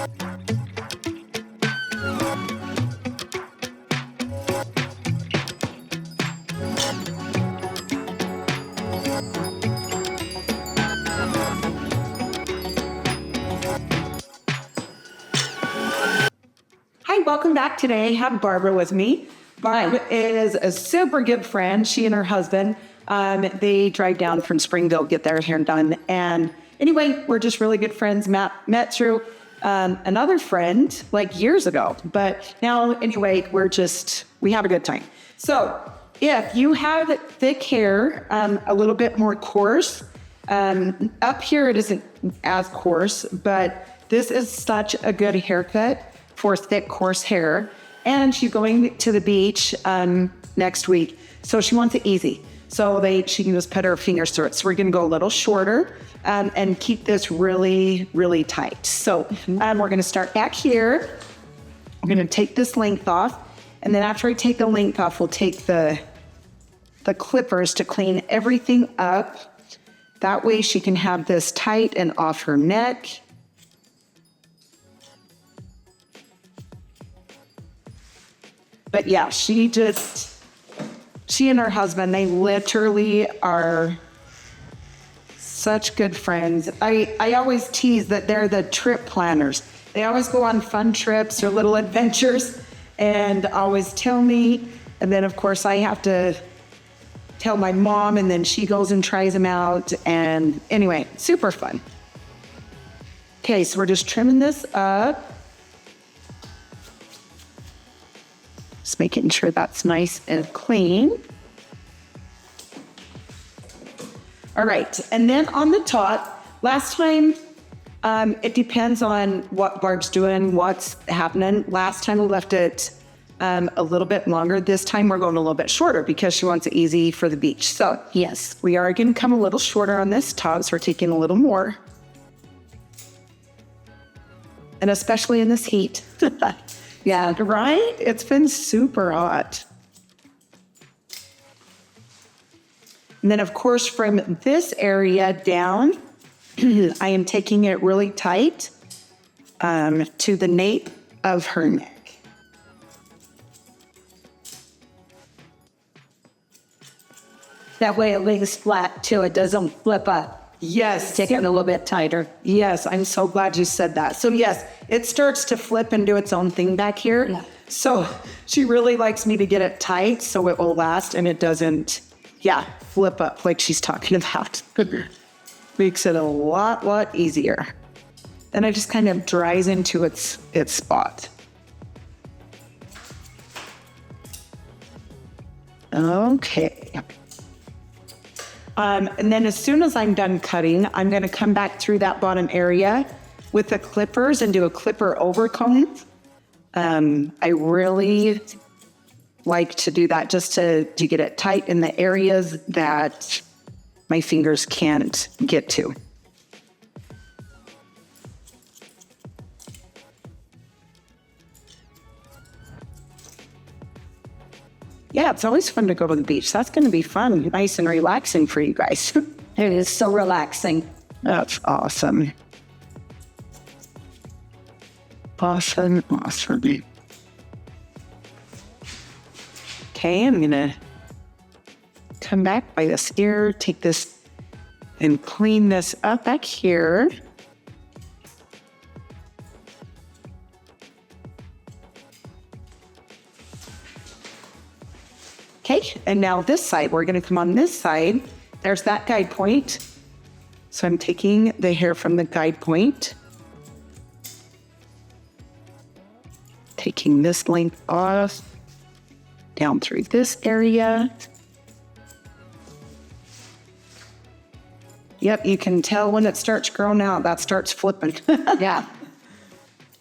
Hi, welcome back today. I have Barbara with me. Barb is a super good friend. She and her husband, they drive down from Springville, get their hair done. And anyway, we're just really good friends. Met through another friend like years ago. But now, anyway, we have a good time. So if you have thick hair, a little bit more coarse, up here it isn't as coarse, but this is such a good haircut for thick, coarse hair. And she's going to the beach next week. So she wants it easy. So she can just put her fingers through it. So we're going to go a little shorter and keep this really, really tight. So we're going to start back here. I'm going to take this length off. And then after I take the length off, we'll take the clippers to clean everything up. That way she can have this tight and off her neck. But yeah, she and her husband, they literally are such good friends. I always tease that they're the trip planners. They always go on fun trips or little adventures and always tell me. And then, of course, I have to tell my mom, and then she goes and tries them out. And anyway, super fun. Okay, so we're just trimming this up. Just making sure that's nice and clean. All right, and then on the top, last time, it depends on what Barb's doing, what's happening. Last time we left it a little bit longer. This time we're going a little bit shorter because she wants it easy for the beach. So yes, we are going to come a little shorter on this top, so we're taking a little more. And especially in this heat. Yeah, right? It's been super hot. And then, of course, from this area down, I am taking it really tight to the nape of her neck. That way it lays flat, too. It doesn't flip up. Yes. Take it a little bit tighter. Yes, I'm so glad you said that. So yes, it starts to flip and do its own thing back here. Yeah. So she really likes me to get it tight so it will last and it doesn't, flip up like she's talking about. Makes it a lot easier. Then it just kind of dries into its spot. Okay. And then as soon as I'm done cutting, I'm going to come back through that bottom area with the clippers and do a clipper overcomb. I really like to do that just to get it tight in the areas that my fingers can't get to. Yeah, it's always fun to go to the beach. That's going to be fun, nice and relaxing for you guys. It is so relaxing. That's awesome. Awesome. Okay, I'm going to come back by this ear, take this and clean this up back here. Okay, and now this side, we're going to come on this side. There's that guide point. So I'm taking the hair from the guide point, taking this length off, down through this area. Yep, you can tell when it starts growing out, that starts flipping. Yeah.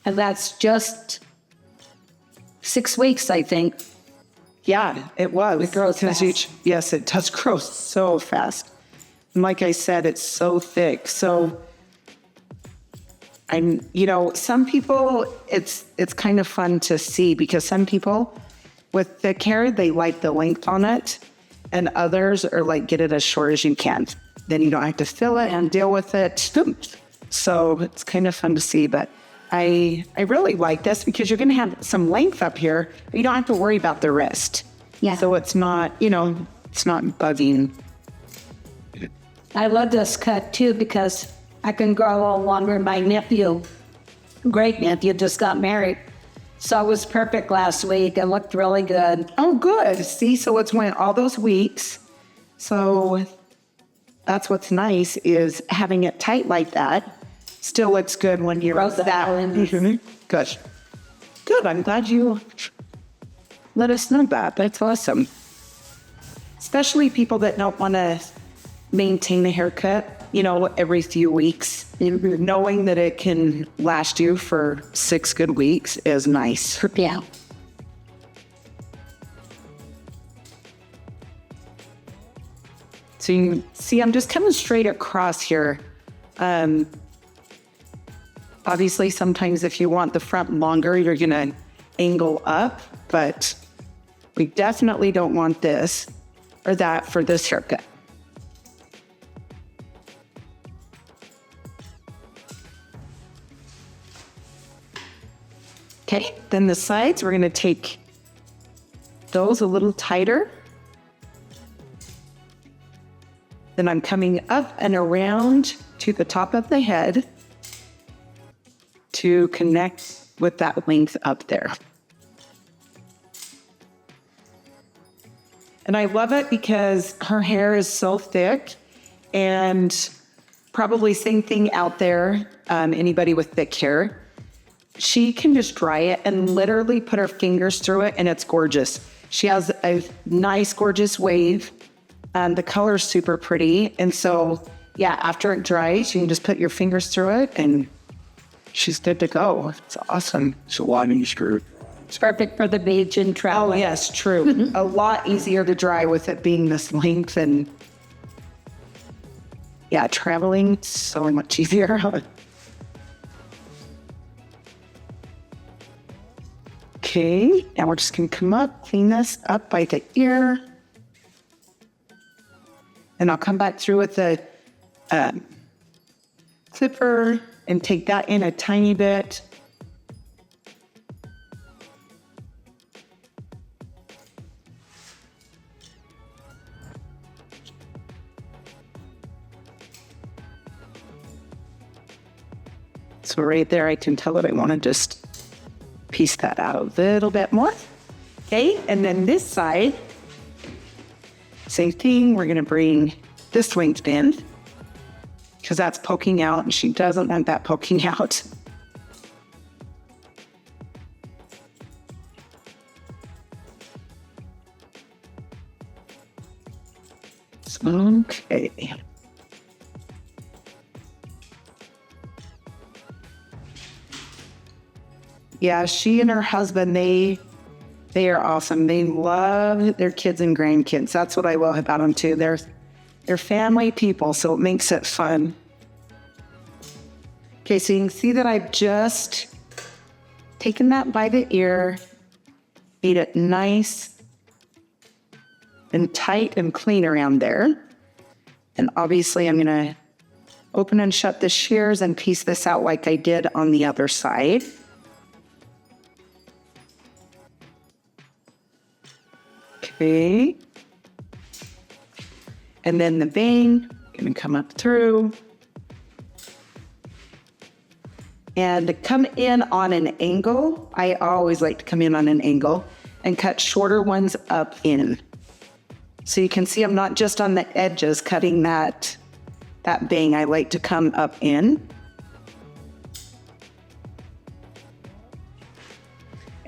And that's just 6 weeks, I think. Yeah, it was. It grows fast. Yes, it does grow so fast. And like I said, it's so thick. So some people, it's kind of fun to see because some people with thick hair, they like the length on it, and others are like, get it as short as you can. Then you don't have to fill it and deal with it. So it's kind of fun to see, but I really like this because you're going to have some length up here. But you don't have to worry about the wrist. Yeah. So it's not, it's not bugging. I love this cut too because I can grow a little longer. My nephew, great nephew, just got married. So it was perfect last week. It looked really good. Oh, good. See, so it's went all those weeks. So that's what's nice is having it tight like that still looks good when you Grows that in. Good. Good. I'm glad you let us know that. That's awesome. Especially people that don't want to maintain a haircut, every few weeks. Knowing that it can last you for 6 good weeks is nice. Yeah. So you can see I'm just coming straight across here. Obviously, sometimes if you want the front longer, you're going to angle up, but we definitely don't want this or that for this haircut. Okay, then the sides, we're going to take those a little tighter. Then I'm coming up and around to the top of the head to connect with that length up there. And I love it because her hair is so thick, and probably same thing out there, anybody with thick hair. She can just dry it and literally put her fingers through it, and it's gorgeous. She has a nice, gorgeous wave. The color's super pretty. And so, yeah, after it dries, you can just put your fingers through it, and she's good to go. It's awesome. So why didn't you screw? It's perfect for the beach and travel. Oh, yes, true. A lot easier to dry with it being this length, and yeah, traveling, so much easier. Okay, now we're just gonna come up, clean this up by the ear. And I'll come back through with the clipper and take that in a tiny bit. So right there, I can tell that I want to just piece that out a little bit more. Okay, and then this side, same thing. We're going to bring this length in because that's poking out, and she doesn't want that poking out. Okay. Yeah, she and her husband, they are awesome. They love their kids and grandkids. That's what I love about them too. They're family people, so it makes it fun. Okay, so you can see that I've just taken that by the ear, made it nice and tight and clean around there. And obviously I'm gonna open and shut the shears and piece this out like I did on the other side. Okay. And then the bang, gonna come up through. And to come in on an angle, I always like to come in on an angle and cut shorter ones up in. So you can see I'm not just on the edges cutting that bang. I like to come up in.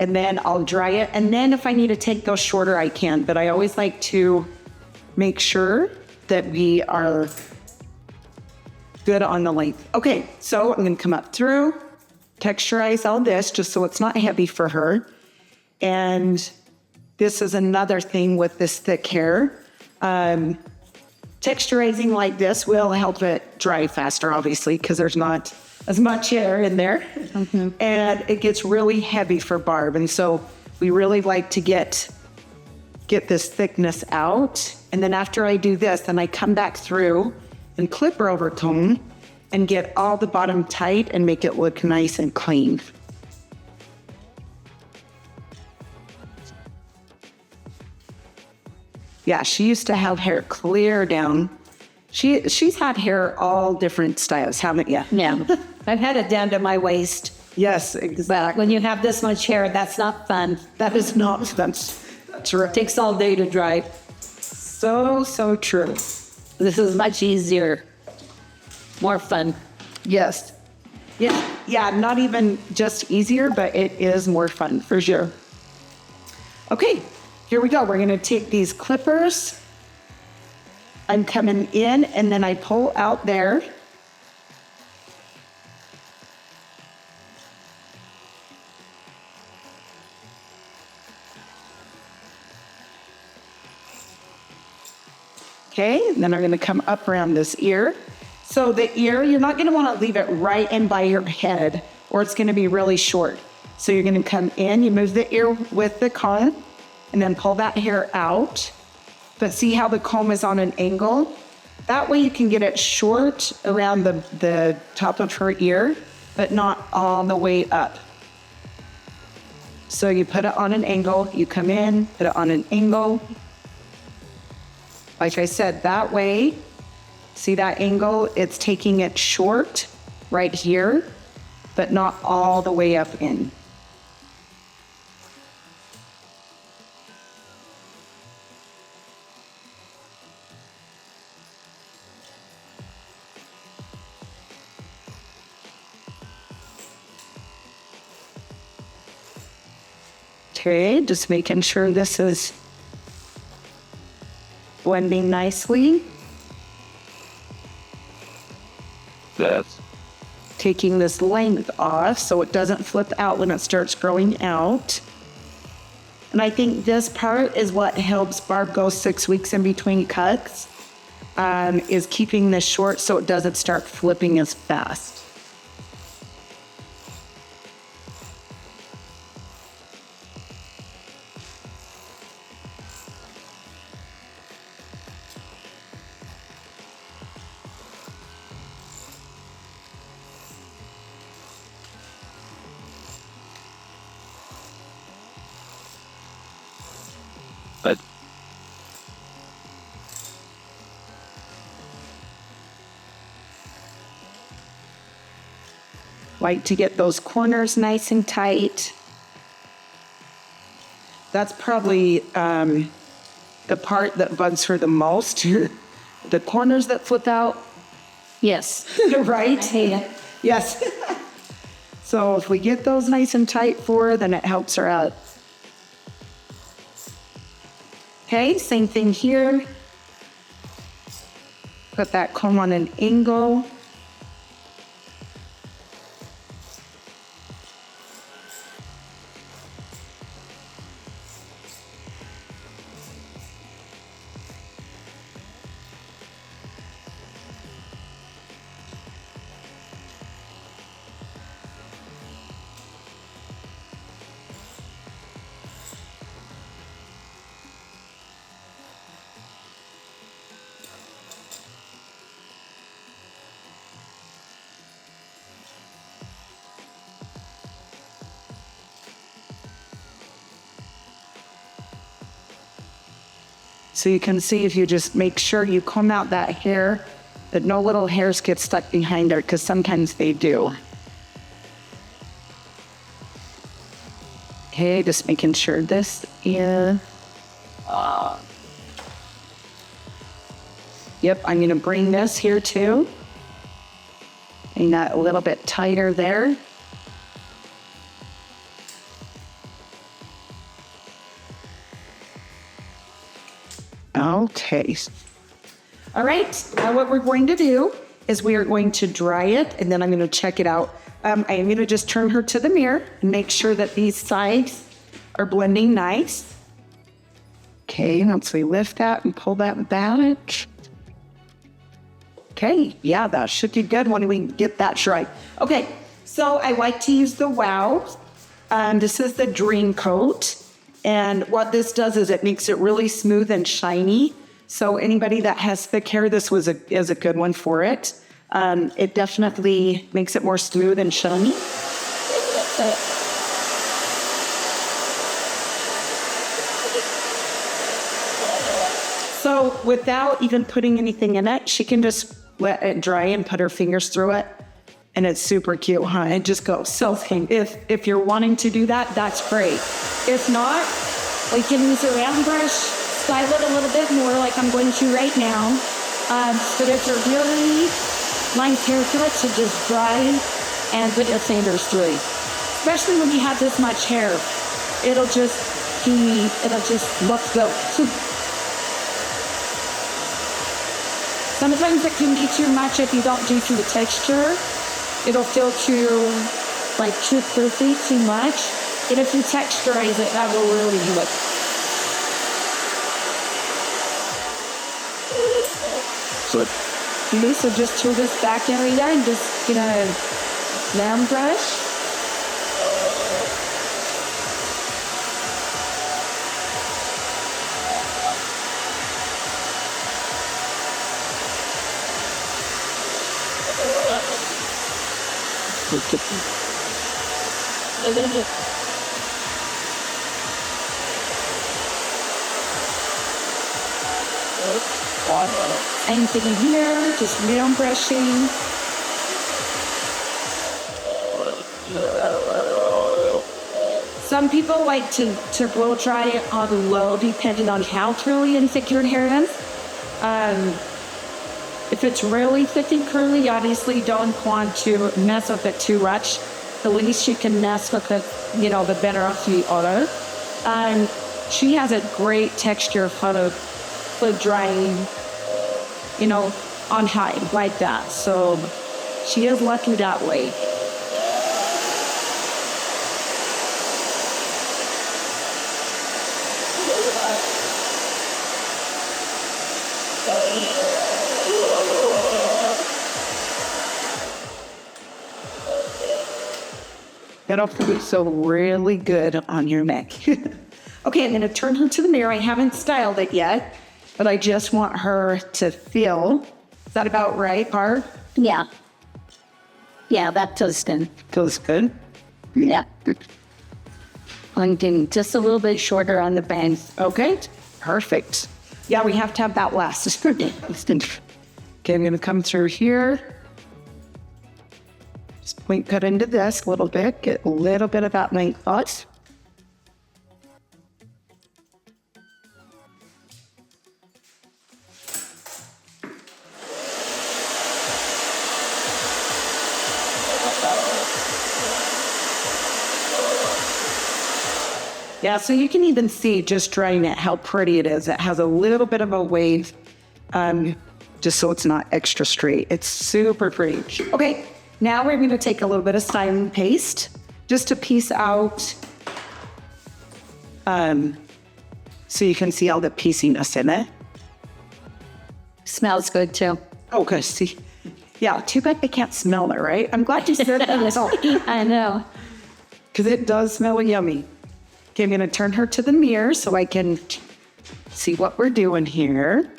And then I'll dry it. And then if I need to take those shorter, I can. But I always like to make sure that we are good on the length. Okay, so I'm gonna come up through, texturize all this just so it's not heavy for her. And this is another thing with this thick hair. Texturizing like this will help it dry faster, obviously, because there's not as much hair in there. Mm-hmm. And it gets really heavy for Barb. And so we really like to get this thickness out. And then after I do this, then I come back through and clip her over tone and get all the bottom tight and make it look nice and clean. Yeah, she used to have hair clear down. She's had hair all different styles, haven't you? Yeah. I've had it down to my waist. Yes, But exactly. when you have this much hair, that's not fun. That is not, that's true. It takes all day to dry. So true. This is much easier. More fun. Yes. Yeah, not even just easier, but it is more fun for sure. Okay, here we go. We're gonna take these clippers. I'm coming in and then I pull out there. Okay, and then I'm gonna come up around this ear. So the ear, you're not gonna wanna leave it right in by your head or it's gonna be really short. So you're gonna come in, you move the ear with the comb and then pull that hair out. But see how the comb is on an angle? That way you can get it short around the top of her ear, but not all the way up. So you put it on an angle, you come in, put it on an angle. Like I said, that way, see that angle? It's taking it short right here, but not all the way up in. Okay, just making sure this is blending nicely. That's Taking this length off so it doesn't flip out when it starts growing out. And I think this part is what helps Barb go 6 weeks in between cuts, is keeping this short so it doesn't start flipping as fast. but Like to get those corners nice and tight. That's probably the part that bugs her the most. The corners that flip out, Yes. right? I hate it. Yes. So if we get those nice and tight for her, then it helps her out. Okay, same thing here. Put that comb on an angle. So you can see if you just make sure you comb out that hair, that no little hairs get stuck behind her, because sometimes they do. Okay, just making sure this is... Yep, I'm gonna bring this here too. Make that a little bit tighter there. Okay. All right, now what we're going to do is we are going to dry it and then I'm going to check it out. I am going to just turn her to the mirror and make sure that these sides are blending nice. Okay, once we lift that and pull that back. Okay, yeah, that should be good when we get that dry. Okay, so I like to use the Wow. This is the Dream Coat. And what this does is it makes it really smooth and shiny. So anybody that has thick hair, this is a good one for it. It definitely makes it more smooth and shiny. So without even putting anything in it, she can just let it dry and put her fingers through it. And it's super cute, huh? It just goes. So if you're wanting to do that, that's great. If not, we can use a round brush, style it a little bit more like I'm going to right now. But if you're really nice haircut, so just dry and put your fingers through it. Especially when you have this much hair, it'll just look good. Sometimes it can be too much if you don't do the texture. It'll feel too fluffy, too much. And if you texturize it, that will really do it. So just to this back area and just get a round brush. Anything in here, just round brushing. Some people like to blow dry it on low, depending on how curly and thick your hair is. If it's really thick and curly, obviously don't want to mess with it too much. The least you can mess with it, the better off you are. She has a great texture for drying, on high like that. So she is lucky that way. That'll feel so really good on your neck. Okay, I'm going to turn her to the mirror. I haven't styled it yet, but I just want her to feel. Is that about right, Barb? Yeah. Yeah, that does good. Feels good? Yeah. I'm getting just a little bit shorter on the bangs. Okay, perfect. Yeah, we have to have that last. Okay, I'm going to come through here. Just point cut into this a little bit, get a little bit of that length out. Yeah, so you can even see just drying it how pretty it is. It has a little bit of a wave, just so it's not extra straight. It's super pretty. Okay, now we're going to take a little bit of styling paste just to piece out, so you can see all the pieciness in it. Smells good too. Oh, good. See, yeah. Too bad they can't smell it, right? I'm glad you said that. I know, because it does smell yummy. Okay, I'm going to turn her to the mirror so I can see what we're doing here.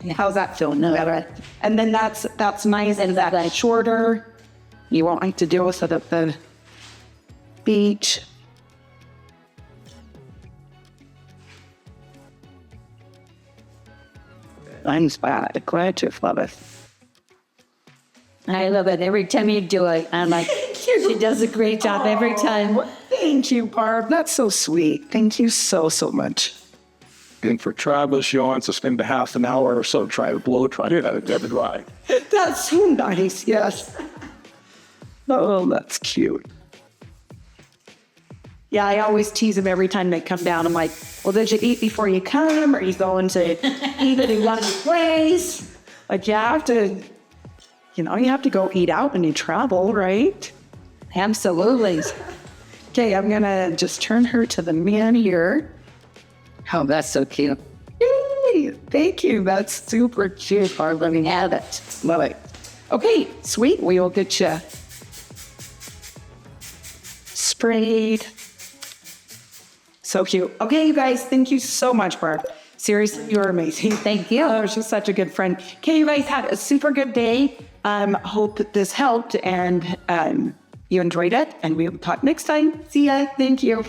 How's that feeling? Better. And then that's nice and that shorter. You won't have to deal with it at the beach. I'm glad you love it. I love it. Every time you do it, I'm like, she does a great job every time. Thank you, Barb. That's so sweet. Thank you so much. And for Travis, she wants to spend a half an hour or so trying to blow dry it out of every dry. That's so nice, yes. Oh, that's cute. Yeah, I always tease them every time they come down. I'm like, well, did you eat before you come? Or are you going to eat at one place? Like, you have to go eat out when you travel, right? Absolutely. Okay, I'm going to just turn her to the mirror here. Oh, that's so cute. Yay! Thank you. That's super cute. Barb, let me have it. Love it. Okay, sweet. We will get you sprayed. So cute. Okay, you guys, thank you so much, Barb. Seriously, you're amazing. Thank you. Oh, she's such a good friend. Okay, you guys had a super good day. Hope that this helped and you enjoyed it. And we'll talk next time. See ya. Thank you.